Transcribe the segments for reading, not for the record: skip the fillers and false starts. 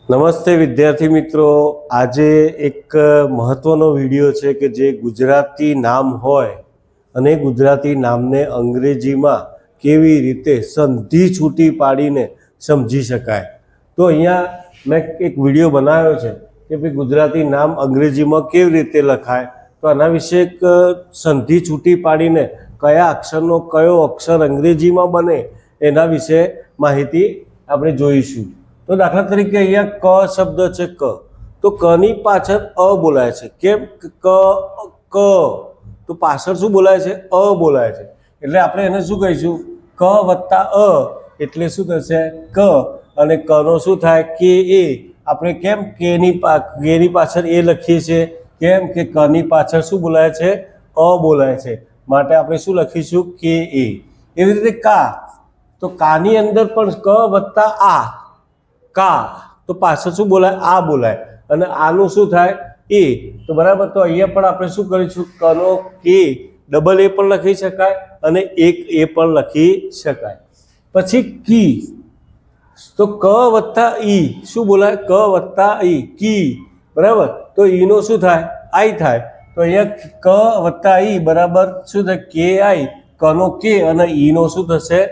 નમસ્તે વિદ્યાર્થી મિત્રો, આજે એક મહત્વનો વિડીયો છે કે જે ગુજરાતી નામ હોય અને ગુજરાતી નામને અંગ્રેજીમાં કેવી રીતે સંધિ છૂટી પાડીને સમજી શકાય. તો અહીંયા મેં એક વિડીયો બનાવ્યો છે કે ભાઈ ગુજરાતી નામ અંગ્રેજીમાં કેવી રીતે લખાય. તો આના વિશે એક સંધિ છૂટી પાડીને કયા અક્ષરનો કયો અક્ષર અંગ્રેજીમાં બને એના વિશે માહિતી આપણે જોઈશું. તો દાખલા તરીકે અહીંયા ક શબ્દ છે ક, તો કની પાછળ અ બોલાય છે. કેમ? ક તો પાછળ શું બોલાય છે? અ બોલાય છે. એટલે આપણે એને શું કહીશું? ક વત્તા અ એટલે શું થશે? ક. અને કનો શું થાય? કે એ. આપણે કેમ કેની પાછળ એ લખીએ છીએ? કેમ કે કની પાછળ શું બોલાય છે? અ બોલાય છે. માટે આપણે શું લખીશું? કે એ. એવી રીતે કા, તો કાની અંદર પણ ક વત્તા આ, કા, તો પાછળ શું બોલાય? આ બોલાય. અને આનું શું થાય? એ. તો બરાબર, તો અહીંયા પણ આપણે શું કરીશું? કનો કે ડબલ એ પણ લખી શકાય અને એક એ પણ લખી શકાય. પછી કી, તો ક વત્તા ઈ શું બોલાય? ક વત્તા ઈ, કી. બરાબર, તો ઈનો શું થાય? આઈ થાય. તો અહીંયા ક વત્તા ઈ બરાબર શું થાય? કે આઈ. કનો કે અને ઈનો શું થશે?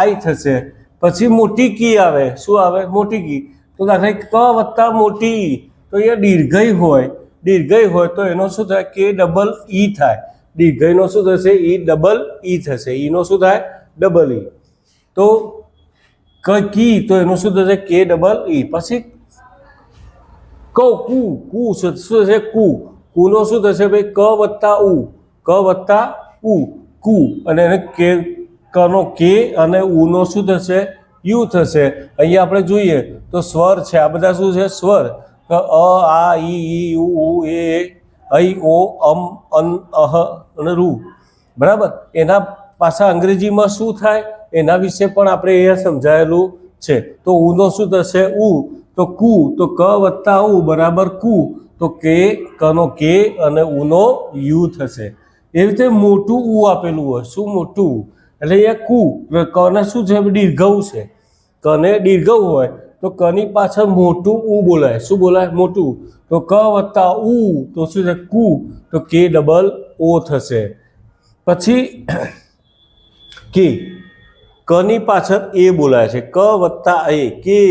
આઈ થશે. પછી મોટી કી આવે. શું આવે? મોટી કી. તો દાખલા ક વત્તા મોટી ઈ, તો અહીંયા દીર્ઘઈ હોય. દીર્ઘઈ હોય તો એનો શું થાય? કે ડબલ ઈ થાય. દીર્ઘઈનો શું થશે? ઈ ડબલ ઈ થશે. ઈનો શું થાય? Double E. તો કી, તો એનું શું થશે? કે ડબલ ઈ. પછી કુ, કુ શું થશે? કુ. કુનો શું થશે ભાઈ? ક વત્તા ઉ, ક વત્તા ઉ, કુ. અને એને કે કનો કે અને ઉનો શું થશે? યુ થશે. અહીંયા આપણે જોઈએ તો સ્વર છે. આ બધા શું છે? સ્વર. તો અ, આ, ઈ, ઉ, એ, ઐ, ઓ, અન, અહ અને રૂ. બરાબર, એના પાછા અંગ્રેજીમાં શું થાય એના વિશે પણ આપણે અહીંયા સમજાયેલું છે. તો ઉનો શું થશે? ઉ. તો કુ, તો ક વત્તા ઉ બરાબર કુ. તો કે, કનો કે અને ઉનો યુ થશે. એવી રીતે મોટું ઉ આપેલું હોય. શું? મોટું. એટલે અહીંયા કુ, કને શું છે? દીર્ઘઉ છે. કને દીર્ઘઉ હોય તો કની પાછળ મોટું ઉ બોલાય. શું બોલાય? મોટું. તો ક વત્તા ઉ તો શું છે? કુ. તો કે ડબલ ઓ થશે. પછી કે, કની પાછળ એ બોલાય છે. ક વત્તા એ, કે.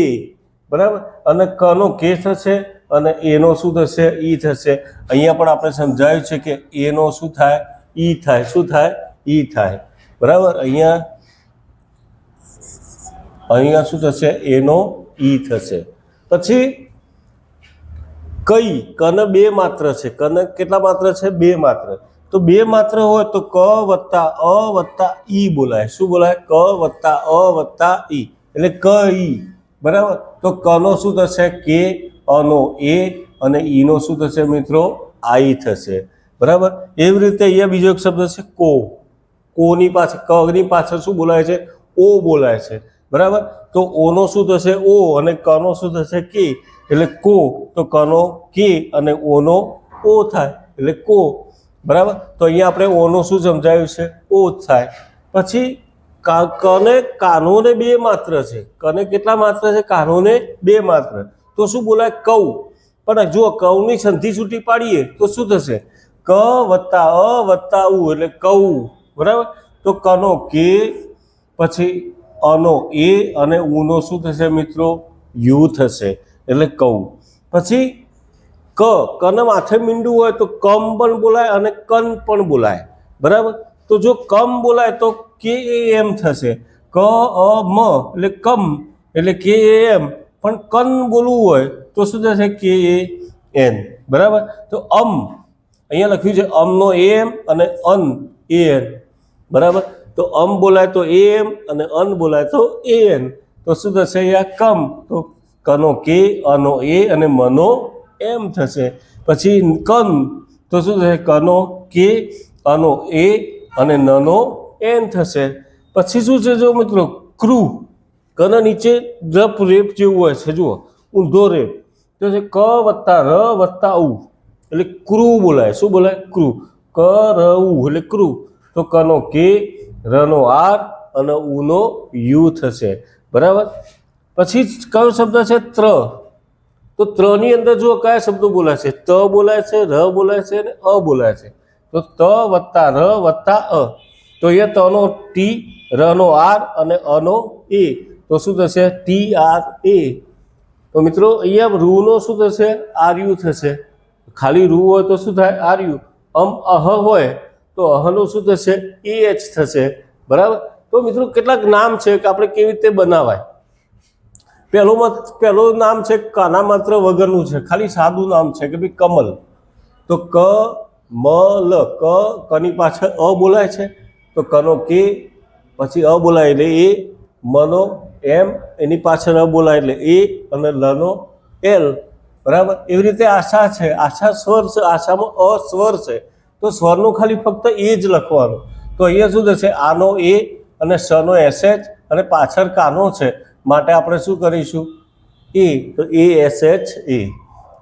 બરાબર, અને કનો કે થશે અને એનો શું થશે? ઈ થશે. અહીંયા પણ આપણે સમજાયું છે કે એનો શું થાય? ઈ થાય. શું થાય? ઈ થાય. બરાબર, અહીંયા શું થશે? એનો ઈ થશે. પછી કઈ, કને બે માત્ર છે. કને કેટલા માત્ર છે? બે માત્ર. તો બે માત્ર હોય તો ક વત્તા અ વત્તા ઈ બોલાય. શું બોલાય? ક વત્તા અ વત્તા ઈ એટલે ક ઈ. બરાબર, તો કનો શું થશે? કે, અનો એ અને ઈનો શું થશે મિત્રો? આઈ થશે. બરાબર, એવી રીતે અહીંયા બીજો એક શબ્દ છે કો. કોની પાછળ, કની પાછળ શું બોલાય છે? ઓ બોલાય છે. બરાબર, તો ઓનો શું થશે? ઓ અને કનો શું થશે? કે. એટલે કો, તો કનો કે અને ઓનો ઓ થાય એટલે કો. બરાબર, તો અહીંયા આપણે ઓનો શું સમજાયું છે? ઓ થાય. પછી કને, કાનોને બે માત્ર છે. કને કેટલા માત્ર છે? કાનોને બે માત્ર. તો શું બોલાય? કૌ. પણ જુઓ, કૌની સંધિ છૂટી પાડીએ તો શું થશે? ક વત્તા અ વત્તા ઉ એટલે કૌ. બરાબર, તો કનો કે, પછી અનો એ અને ઉનો શું થશે મિત્રો? યુ થશે એટલે કૌ. પછી કને માથે મીંડું હોય તો કમ પણ બોલાય અને કન પણ બોલાય. બરાબર, તો જો કમ બોલાય તો કે એમ થશે. ક અ મ એટલે કમ એટલે કે એમ. પણ કન બોલવું હોય તો શું થશે? કે એન. બરાબર, તો અહીંયા લખ્યું છે અમનો એમ અને અન એન. બરાબર, તો બોલાય તો એમ અને અન બોલાય તો એન. તો શું થશે? અહીંયા કમ, તો કનો કે, અનો એ અને મનો એમ થશે. પછી કન, તો શું થશે? કનો કે, અનો એ અને નનો એન થશે. પછી શું છે જો મિત્રો? ક્રુ. કના નીચે જપ રેપ જેવું હોય છે. જુઓ, ઊંધો રેપ. તો છે ક વત્તા ર વત્તા ઉ એટલે ક્રુ બોલાય. શું બોલાય? ક્રુ. ક ર ઉ એટલે ક્રુ. તો કનો કે, રનો આર અને ઉનો યુ થશે. બરાબર, પછી કયો શબ્દ છે? ત્ર. તો ત્રની અંદર જુઓ કયા શબ્દો બોલાય છે, ત બોલાય છે, ર બોલાય છે અને અ બોલાય છે. તો ત વત્તા ર વત્તા અ, તો અહીંયા તનો ટી, રનો આર અને અનો એ, તો શું થશે ટી આર એ. તો મિત્રો અહીંયા રૂનો શું થશે આર્યુ થશે. ખાલી રૂ હોય તો શું થાય આર્યુ. અહ હોય તો અહનું શું થશે એ એચ થશે. બરાબર. તો મિત્રો કેટલાક નામ છે કે આપણે કેવી રીતે બનાવાય. પહેલું નામ છે કાના માત્ર વગરનું છે, ખાલી સાદું નામ છે કે ભાઈ કમલ. તો ક મ લ, કની પાછળ અ બોલાય છે, તો કનો કે, પછી અ બોલાય એટલે એ, મનો એમ, એની પાછળ અ બોલાય એટલે એ, અને લનો એલ. બરાબર. એવી રીતે આશા છે, આશા સ્વર છે, આશામાં અ સ્વર છે, તો સ્વરનું ખાલી ફક્ત એ જ લખવાનું. તો અહીંયા શું થશે આનો એ અને સનો એસએચ અને પાછળ કાનો છે, માટે આપણે શું કરીશું એ, તો એ એસએચ એ.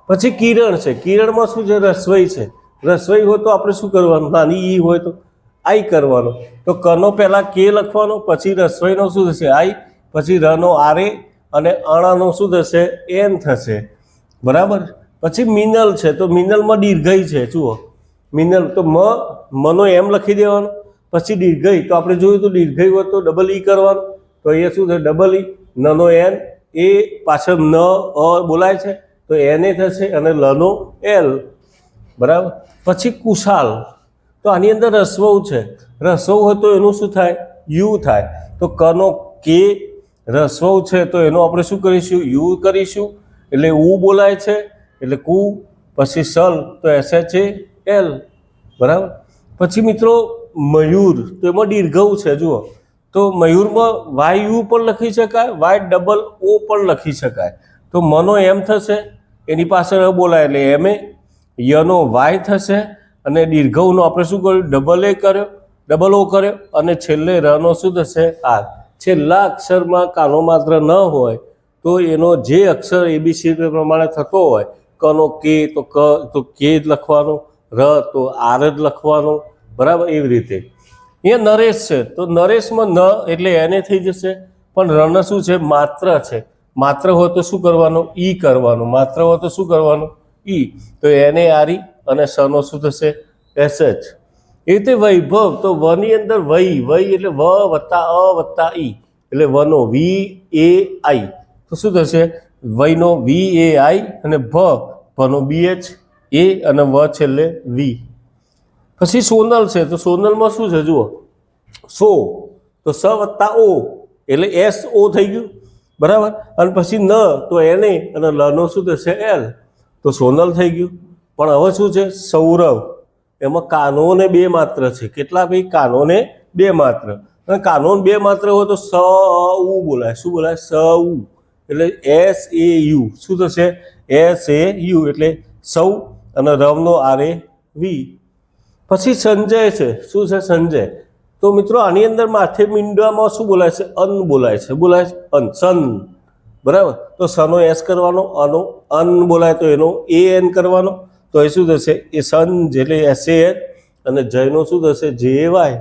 પછી કિરણ છે, કિરણમાં શું છે રસવઈ છે, રસવઈ હોય તો આપણે શું કરવાનું, નાની ઈ હોય તો આઈ કરવાનો. તો કનો પહેલા કે લખવાનો, પછી રસવઈનો શું થશે આઈ, પછી રનો આરે અને અણાનો શું થશે એન થશે. બરાબર. પછી મિનલ છે, તો મિનલમાં દીર્ઘઈ છે, જુઓ મિનલ, તો મનો એમ લખી દેવાનો, પછી દીર્ઘઈ, તો આપણે જોયું તો દીર્ઘઈ હોય તો ડબલ ઈ કરવાનું, તો અહીંયા શું થશે ડબલ ઈ, નનો એન, એ પાછળ ન અ બોલાય છે તો એને થશે અને લનો એલ. બરાબર. પછી કુશાલ, તો આની અંદર રસવઉ છે, રસવઉ હોય તો એનું શું થાય યુ થાય. તો કનો કે, રસવઉ છે તો એનો આપણે શું કરીશું યુ કરીશું, એટલે ઉ બોલાય છે એટલે કુ, પછી સલ તો એસએચ એલ. બરાબર. પછી મિત્રો મયુર, તો એમાં દીર્ઘઉ છે, જુઓ તો મયુરમાં વાય યુ પણ લખી શકાય, વાય ડબલ ઓ પણ લખી શકાય. તો મનો એમ થશે, એની પાછળ બોલાય એટલે એમે, યનો વાય થશે, અને દીર્ઘઉનો આપણે શું કર્યું ડબલ એ કર્યો, ડબલ ઓ કર્યો, અને છેલ્લે રનો શું થશે આર. છેલ્લા અક્ષરમાં કાનો માત્ર ન હોય તો એનો જે અક્ષર એબીસી પ્રમાણે થતો હોય, કનો કે તો કે જ લખવાનો, ર તો આર જ લખવાનો. બરાબર. એવી રીતે અહીંયા નરેશ છે, તો નરેશમાં ન એટલે એને થઈ જશે, પણ રણ શું છે માત્ર છે, માત્ર હોય તો શું કરવાનું ઈ કરવાનું, માત્ર હોય તો શું કરવાનું ઈ, તો એને આરી અને સનો શું થશે એસએચ. એ રીતે વૈભવ, તો વની અંદર વઈ, વઈ એટલે વ વત્તા અ વત્તા ઈ, એટલે વનો વી એ આઈ, તો શું થશે વૈનો વી એ આઈ અને ભનો બીએચ એ અને વ છેલ્લે વી. પછી સોનલ છે, તો સોનલમાં શું છે જુઓ સો, તો સ વત્તા ઓ એટલે એસ ઓ થઈ ગયું. બરાબર. અને પછી ન તો એને અને લનો શું થશે એલ, તો સોનલ થઈ ગયું. પણ હવે શું છે સૌરવ, એમાં કાનોને બે માત્ર છે, કેટલા ભાઈ કાનોને બે માત્ર, અને કાનોન બે માત્ર હોય તો સ ઉ બોલાય, શું બોલાય સ ઉ, એટલે એસ એ યુ શું થશે એસ એ યુ, એટલે સૌ અને રવનો આરે વી. પછી સંજય છે, શું છે સંજય, તો મિત્રો આની અંદર માથે મીંડામાં શું બોલાય છે અન બોલાય છે, બોલાય છે અન, સન. બરાબર. તો સનો એસ કરવાનો, અનો અન બોલાય તો એનો એ એન કરવાનો, તો એ શું થશે એ સન એટલે એસ એ એન, અને જયનો શું થશે જે વાય.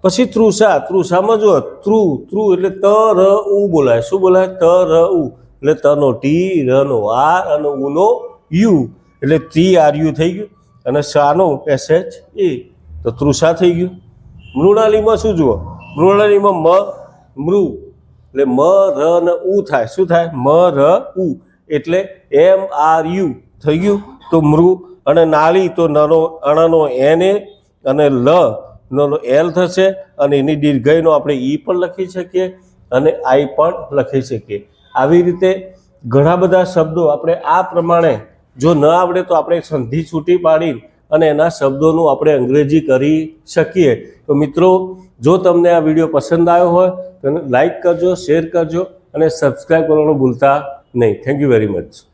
પછી તૃષા, તૃષામાં જો ત્રુ એટલે ત ર ઉ બોલાય, શું બોલાય ત ર ઉ, એટલે તનો ટી, રનો આર અને ઉનો યુ, એટલે ટી આર યુ થઈ ગયું, અને શાનો એસએચ એ, તો તૃષા થઈ ગયું. મૃણાલીમાં શું જુઓ, મૃણાલીમાં મૃ એટલે મ ર ને ઉ થાય, શું થાય મ ર ઉ, એટલે એમ આર યુ થઈ ગયું. તો મૃ. અને નાળી, તો નનો અણનો એન એ અને લ નો એલ થશે, અને એની દીર્ઘઈનો આપણે ઈ પણ લખી શકીએ અને આઈ પણ લખી શકીએ. આવી રીતે ઘણા બધા શબ્દો આપણે આ પ્રમાણે, જો ન આવડે તો આપણે સંધિ છૂટી પાડી અને એના શબ્દોનું આપણે અંગ્રેજી કરી શકીએ. તો મિત્રો, જો તમને આ વિડીયો પસંદ આવ્યો હોય તો લાઈક કરજો, શેર કરજો અને સબસ્ક્રાઈબ કરવાનું ભૂલતા નહીં. Thank you very much.